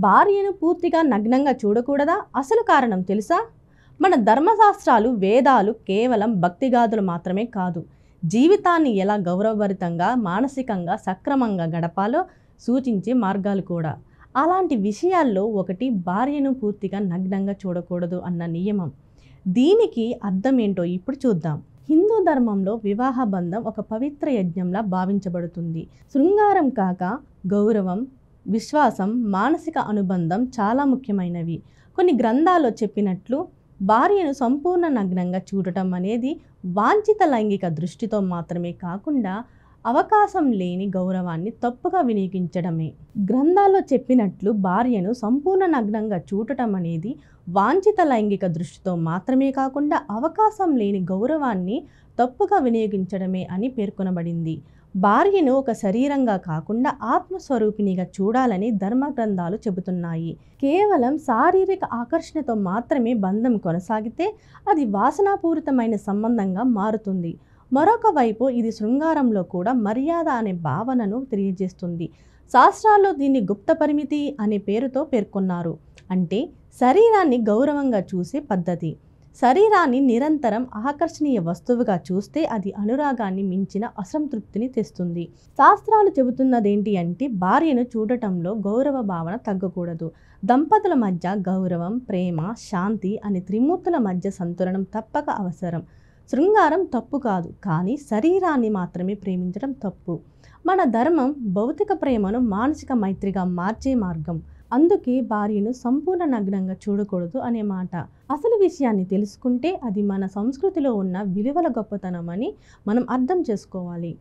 భార్యను పూర్తిగా నగ్నంగా చూడకూడదా? అసలు కారణం తెలుసా? మన ధర్మశాస్త్రాలు, వేదాలు కేవలం భక్తిగాథలు మాత్రమే కాదు, జీవితాన్ని ఎలా గౌరవభరితంగా, మానసికంగా సక్రమంగా గడపాలో సూచించే మార్గాలు కూడా. అలాంటి విషయాల్లో ఒకటి భార్యను పూర్తిగా నగ్నంగా చూడకూడదు అన్న నియమం. దీనికి అర్థం ఏంటో ఇప్పుడు చూద్దాం. హిందూ ధర్మంలో వివాహ బంధం ఒక పవిత్ర యజ్ఞంలా భావించబడుతుంది. శృంగారం కాక గౌరవం, విశ్వాసం, మానసిక అనుబంధం చాలా ముఖ్యమైనవి. కొన్ని గ్రంథాల్లో చెప్పినట్లు భార్యను సంపూర్ణ నగ్నంగా చూడటం అనేది వాంఛిత లైంగిక దృష్టితో మాత్రమే కాకుండా అవకాశం లేని గౌరవాన్ని తప్పుగా వినియోగించడమే. గ్రంథాల్లో చెప్పినట్లు భార్యను సంపూర్ణ నగ్నంగా చూడటం అనేది వాంఛిత లైంగిక దృష్టితో మాత్రమే కాకుండా అవకాశం లేని గౌరవాన్ని తప్పుగా వినియోగించడమే అని పేర్కొనబడింది. భార్యను ఒక శరీరంగా కాకుండా ఆత్మస్వరూపిణిగా చూడాలని ధర్మ గ్రంథాలు చెబుతున్నాయి. కేవలం శారీరక ఆకర్షణతో మాత్రమే బంధం కొనసాగితే అది వాసనాపూరితమైన సంబంధంగా మారుతుంది. మరొక వైపు ఇది శృంగారంలో కూడా మర్యాద అనే భావనను తెలియజేస్తుంది. శాస్త్రాల్లో దీన్ని గుప్త పరిమితి అనే పేరుతో పేర్కొన్నారు. అంటే శరీరాన్ని గౌరవంగా చూసే పద్ధతి. శరీరాన్ని నిరంతరం ఆకర్షణీయ వస్తువుగా చూస్తే అది అనురాగాన్ని మించిన అసంతృప్తిని తెస్తుంది. శాస్త్రాలు చెబుతున్నదేంటి అంటే భార్యను చూడటంలో గౌరవ భావన తగ్గకూడదు. దంపతుల మధ్య గౌరవం, ప్రేమ, శాంతి అనే త్రిమూర్తుల మధ్య సంతులనం తప్పక అవసరం. శృంగారం తప్పు కాదు, కానీ శరీరాన్ని మాత్రమే ప్రేమించడం తప్పు. మన ధర్మం భౌతిక ప్రేమను మానసిక మైత్రిగా మార్చే మార్గం. అందుకే భార్యను సంపూర్ణ నగ్నంగా చూడకూడదు అనే మాట. అసలు విషయాన్ని తెలుసుకుంటే అది మన సంస్కృతిలో ఉన్న విలువల గొప్పతనం అని మనం అర్థం చేసుకోవాలి.